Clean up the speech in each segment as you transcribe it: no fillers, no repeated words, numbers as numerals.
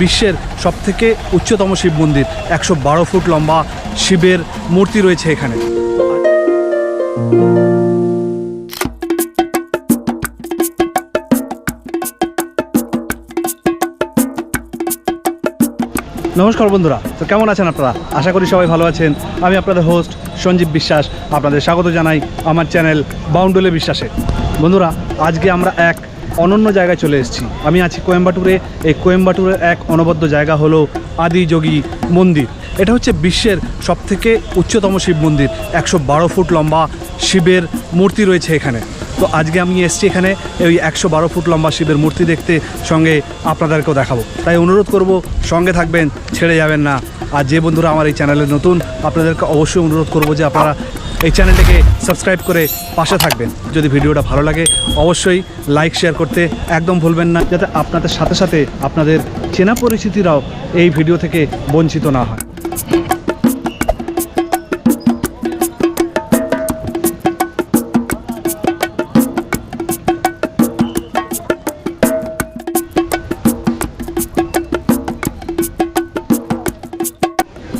বিশ্বের সবথেকে উচ্চতম শিব মন্দির। 112 ফুট লম্বা শিবের মূর্তি রয়েছে এখানে। নমস্কার বন্ধুরা, তো কেমন আছেন আপনারা? আশা করি সবাই ভালো আছেন। আমি আপনাদের হোস্ট সঞ্জীব বিশ্বাস, আপনাদের স্বাগত জানাই আমার চ্যানেল বাউন্ডুলে বিশ্বাসে। বন্ধুরা, আজকে আমরা এক অনন্য জায়গায় চলে এসেছি। আমি আছি কোয়েম্বাটুরে। এই কোয়েম্বাটুরের এক অনবদ্য জায়গা হলো আদিযোগী মন্দির। এটা হচ্ছে বিশ্বের সবথেকে উচ্চতম শিব মন্দির। 112 ফুট লম্বা শিবের মূর্তি রয়েছে এখানে। তো আজকে আমি এসেছি এখানে ওই 112 ফুট লম্বা শিবের মূর্তি দেখতে, সঙ্গে আপনাদেরকেও দেখাবো। তাই অনুরোধ করব, সঙ্গে থাকবেন, ছেড়ে যাবেন না। আর যে বন্ধুরা আমার এই চ্যানেলে নতুন, আপনাদেরকে অবশ্যই অনুরোধ করব যে আপনারা এই চ্যানেলটিকে সাবস্ক্রাইব করে পাশে থাকবেন। যদি ভিডিওটা ভালো লাগে অবশ্যই লাইক শেয়ার করতে একদম ভুলবেন না, যাতে আপনাদের সাথে সাথে আপনাদের চেনা পরিচিতিরাও এই ভিডিও থেকে বঞ্চিত না হয়।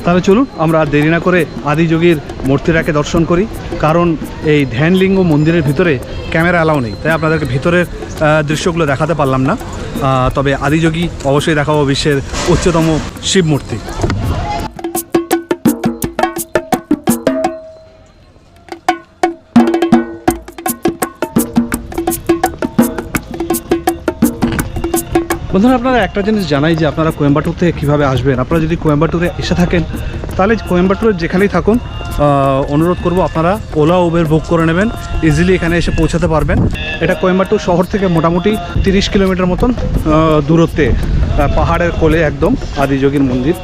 তাহলে চলুন আমরা আর দেরি না করে আদিযোগীর মূর্তিটাকে দর্শন করি। কারণ এই ধ্যানলিঙ্গ মন্দিরের ভিতরে ক্যামেরা অ্যালাউ নেই, তাই আপনাদেরকে ভিতরের দৃশ্যগুলো দেখাতে পারলাম না। তবে আদিযোগী অবশ্যই দেখাবো, বিশ্বের উচ্চতম শিব মূর্তি। বন্ধুরা, আপনারা একটা জিনিস জানাই যে আপনারা কোয়েম্বাটুর থেকে কীভাবে আসবেন। আপনারা যদি কোয়েম্বাটুরে এসে থাকেন তাহলে কোয়েম্বাটুরের যেখানেই থাকুন, অনুরোধ করব আপনারা ওলা উবের বুক করে নেবেন, ইজিলি এখানে এসে পৌঁছাতে পারবেন। এটা কোয়েম্বাটুর শহর থেকে মোটামুটি 30 কিলোমিটার মতন দূরত্বে, পাহাড়ের কোলে একদম আদিযোগীর মন্দির।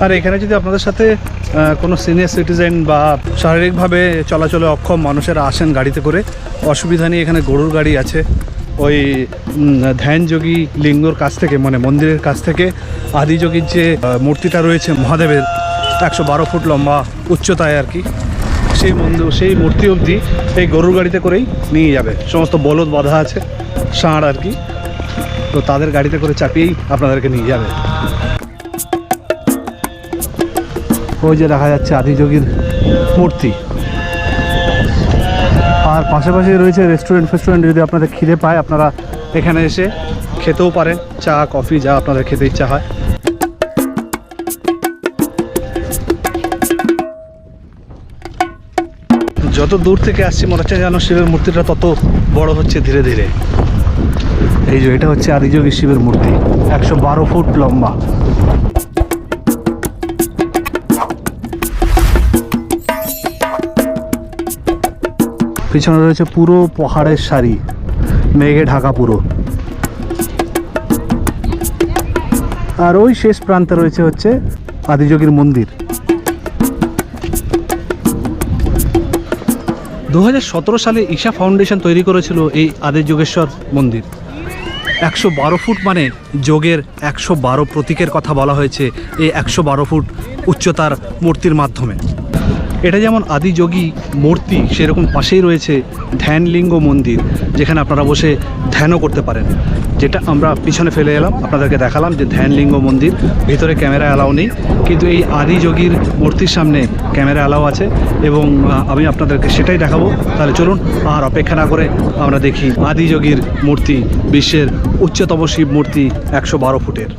আর এখানে যদি আপনাদের সাথে কোনো সিনিয়র সিটিজেন বা শারীরিকভাবে চলাচলে অক্ষম মানুষেরা আসেন গাড়িতে করে, অসুবিধা নেই। এখানে গরুর গাড়ি আছে। ওই ধ্যানযোগী লিঙ্গর কাছ থেকে, মানে মন্দিরের কাছ থেকে আদিযোগীর যে মূর্তিটা রয়েছে মহাদেবের, 112 ফুট লম্বা উচ্চতায় আর কি, সেই মূর্তি অবধি এই গরুর গাড়িতে করেই নিয়ে যাবে। সমস্ত বলদ বাঁধা আছে, ষাঁড় আর কি, তো তাদের গাড়িতে করে চাপিয়েই আপনাদেরকে নিয়ে যাবে। ওই যে দেখা যাচ্ছে আদিযোগীর মূর্তি। আর পাশাপাশি রয়েছে রেস্টুরেন্ট। যদি আপনাদের খিদে পায় আপনারা এখানে এসে খেতেও পারেন, চা কফি যা আপনাদের খেতে ইচ্ছা হয়। যত দূর থেকে আসছি মনে হচ্ছে যেন শিবের মূর্তিটা তত বড় হচ্ছে ধীরে ধীরে। এই যে এটা হচ্ছে আদিযোগী শিবের মূর্তি, 112 ফুট লম্বা। পিছনে রয়েছে পুরো পাহাড়ের সারি, মেঘে ঢাকা পুরো। আর ওই শেষ প্রান্তে রয়েছে হচ্ছে আদিযোগীর মন্দির। 2017 সালে ঈশা ফাউন্ডেশন তৈরি করেছিল এই আদিযোগেশ্বর মন্দির। 112 ফুট মানে যোগের 112 প্রতীকের কথা বলা হয়েছে এই 112 ফুট উচ্চতার মূর্তির মাধ্যমে। এটা যেমন আদিযোগী মূর্তি, সেরকম পাশেই রয়েছে ধ্যানলিঙ্গ মন্দির, যেখানে আপনারা বসে ধ্যানও করতে পারেন। যেটা আমরা পিছনে ফেলে এলাম, আপনাদেরকে দেখালাম যে ধ্যানলিঙ্গ মন্দির, ভিতরে ক্যামেরা অ্যালাউ নেই, কিন্তু এই আদিযোগীর মূর্তির সামনে ক্যামেরা অ্যালাউ আছে এবং আমি আপনাদেরকে সেটাই দেখাবো। তাহলে চলুন আর অপেক্ষা না করে আমরা দেখি আদিযোগীর মূর্তি, বিশ্বের উচ্চতম শিব মূর্তি, 112 ফুটের।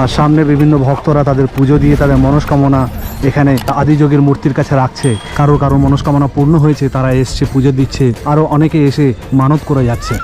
আর সামনে বিভিন্ন ভক্তরা তাদের পুজো দিয়ে তাদের মনস্কামনা এখানে আদিযোগীর মূর্তির কাছে রাখছে। কারোর মনস্কামনা পূর্ণ হয়েছে, তারা এসছে, পুজো দিচ্ছে, আরও অনেকে এসে মানত করে যাচ্ছে।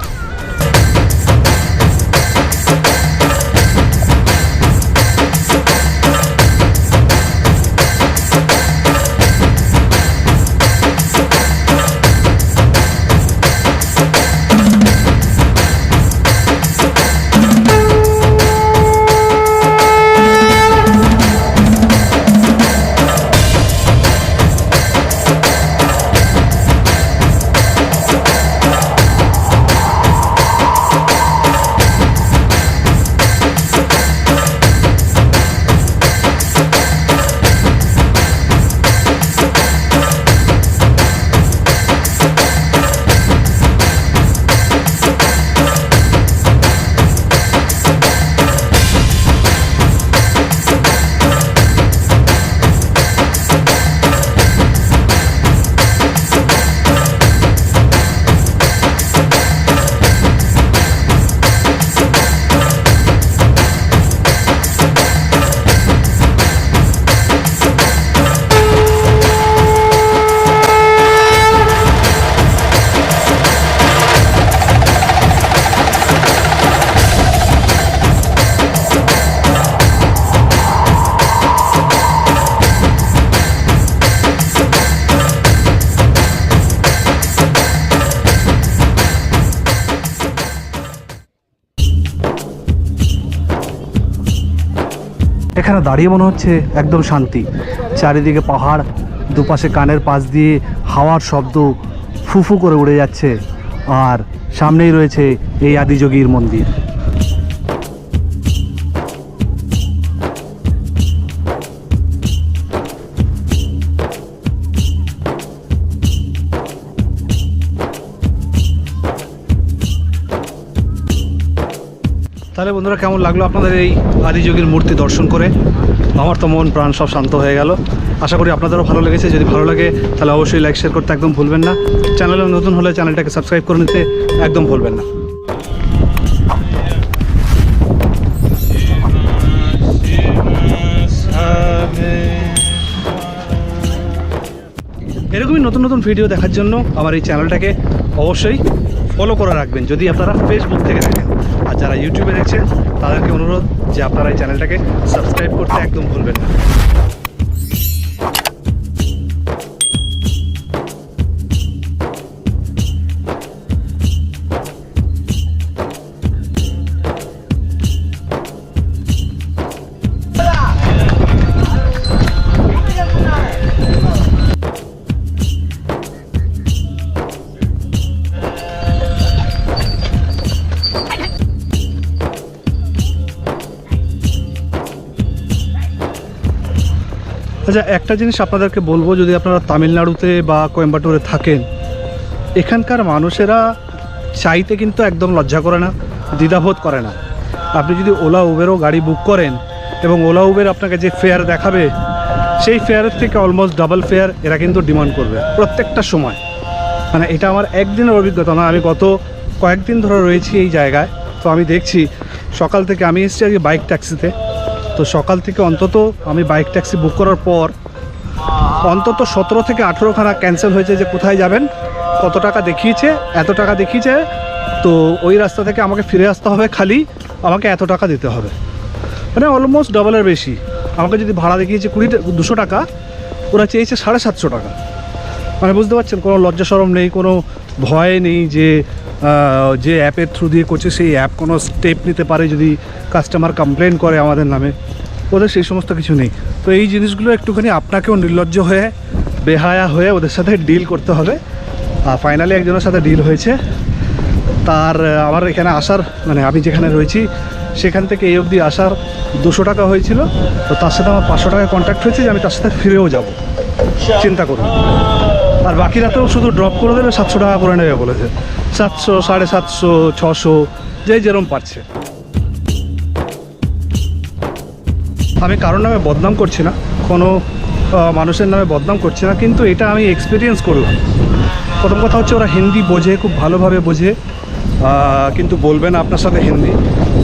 এখানে দাঁড়িয়ে মনে হচ্ছে একদম শান্তি। চারিদিকে পাহাড়, দুপাশে কানের পাশ দিয়ে হাওয়ার শব্দ ফুফু করে উড়ে যাচ্ছে, আর সামনেই রয়েছে এই আদিযোগীর মন্দির। তাহলে বন্ধুরা, কেমন লাগলো আপনাদের এই আদিযোগীর মূর্তি দর্শন করে? আমার তো মন প্রাণ সব শান্ত হয়ে গেল। আশা করি আপনাদেরও ভালো লেগেছে। যদি ভালো লাগে তাহলে অবশ্যই লাইক শেয়ার করতে একদম ভুলবেন না। চ্যানেলে নতুন হলে চ্যানেলটাকে সাবস্ক্রাইব করে নিতে একদম ভুলবেন না। এরকমই নতুন নতুন ভিডিও দেখার জন্য আমার এই চ্যানেলটাকে অবশ্যই ফলো করে রাখবেন যদি আপনারা ফেসবুক থেকে দেখেন। আর যারা ইউটিউবে দেখছেন তাদেরকে অনুরোধ যে আপনারা এই চ্যানেলটাকে সাবস্ক্রাইব করতে একদম ভুলবেন না। আচ্ছা, একটা জিনিস আপনাদেরকে বলবো, যদি আপনারা তামিলনাড়ুতে বা কোয়েম্বাটুরে থাকেন, এখানকার মানুষেরা চাইতে কিন্তু একদম লজ্জা করে না, দ্বিধাবোধ করে না। আপনি যদি ওলা উবেরও গাড়ি বুক করেন এবং ওলা উবের আপনাকে যে ফেয়ার দেখাবে সেই ফেয়ারের থেকে অলমোস্ট ডাবল ফেয়ার এরা কিন্তু ডিমান্ড করবে প্রত্যেকটা সময়। মানে এটা আমার একদিনের অভিজ্ঞতা না, আমি গত কয়েকদিন ধরে রয়েছি এই জায়গায়। তো আমি দেখছি সকাল থেকে, আমি এসেছি আজকে বাইক ট্যাক্সিতে, তো সকাল থেকে অন্তত আমি বাইক ট্যাক্সি বুক করার পর অন্তত 17 থেকে 18খানা ক্যান্সেল হয়েছে। যে কোথায় যাবেন, কত টাকা দেখিয়েছে, এত টাকা দেখিয়েছে, তো ওই রাস্তা থেকে আমাকে ফিরে আসতে হবে, খালি আমাকে এত টাকা দিতে হবে। মানে অলমোস্ট ডবলের বেশি। আমাকে যদি ভাড়া দেখিয়েছে 200 টাকা, ওরা চেয়েছে 750 টাকা। মানে বুঝতে পারছেন, কোনো লজ্জা শরম নেই, কোনো ভয় নেই যে অ্যাপের থ্রু দিয়ে করছে সেই অ্যাপ কোনো স্টেপ নিতে পারে যদি কাস্টমার কমপ্লেন করে আমাদের নামে। ওদের সেই সমস্ত কিছু নেই। তো এই জিনিসগুলো একটুখানি আপনাকেও নির্লজ্জ হয়ে, বেহায়া হয়ে ওদের সাথে ডিল করতে হবে। আর ফাইনালি একজনের সাথে ডিল হয়েছে। তার আমার এখানে আসার, মানে আমি যেখানে রয়েছি সেখান থেকে এই অবধি আসার 200 টাকা হয়েছিল। তো তার সাথে আমার 500 টাকা কন্ট্যাক্ট হয়েছে যে আমি তার সাথে ফিরেও যাব, চিন্তা করুন। আর বাকি রাতেও শুধু ড্রপ করে দেবে, 700 টাকা করে নেবে বলেছে। 700, 750, 600, যেরম পারছে। আমি কারোর নামে বদনাম করছি না, কোনো মানুষের নামে বদনাম করছি না, কিন্তু এটা আমি এক্সপিরিয়েন্স করলাম। প্রথম কথা হচ্ছে, ওরা হিন্দি বোঝে, খুব ভালোভাবে বোঝে, কিন্তু বলবে না আপনার সাথে হিন্দি।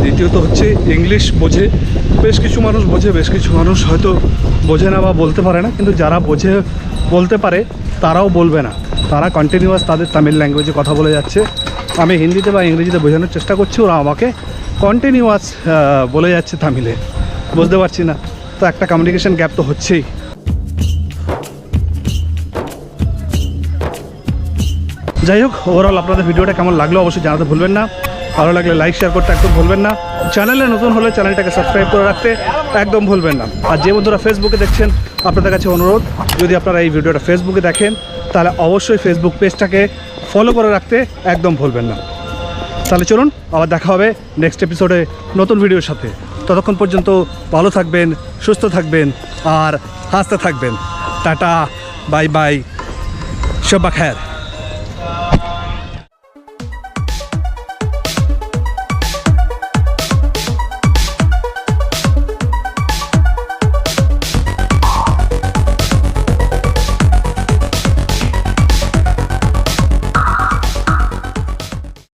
দ্বিতীয়ত হচ্ছে ইংলিশ বোঝে, বেশ কিছু মানুষ বোঝে, বেশ কিছু মানুষ হয়তো বোঝে না বা বলতে পারে না। কিন্তু যারা বোঝে, বলতে পারে, তারাও বলবে না। তারা কন্টিনিউয়াস তাদের তামিল ল্যাঙ্গুয়েজে কথা বলে যাচ্ছে। আমি হিন্দিতে বা ইংরেজিতে বোঝানোর চেষ্টা করছি, ওরা আমাকে কন্টিনিউয়াস বলে যাচ্ছে তামিলে। বুঝতে পারছি না, তো একটা কমিউনিকেশন গ্যাপ তো হচ্ছেই। যাই হোক, ওভারঅল আপনাদের ভিডিওটা কেমন লাগলো অবশ্যই জানাতে ভুলবেন না। ভালো লাগলে লাইক শেয়ার করতে একদম ভুলবেন না। চ্যানেলে নতুন হলে চ্যানেলটাকে সাবস্ক্রাইব করে রাখতে একদম ভুলবেন না। আর যে বন্ধুরা ফেসবুকে দেখছেন, আপনাদের কাছে অনুরোধ, যদি আপনারা এই ভিডিওটা ফেসবুকে দেখেন তাহলে অবশ্যই ফেসবুক পেজটাকে ফলো করে রাখতে একদম ভুলবেন না। তাহলে চলুন, আবার দেখা হবে নেক্সট এপিসোডে নতুন ভিডিওর সাথে। ততক্ষণ পর্যন্ত ভালো থাকবেন, সুস্থ থাকবেন আর হাসতে থাকবেন। টাটা, বাই বাই, শব্বা খায়ের।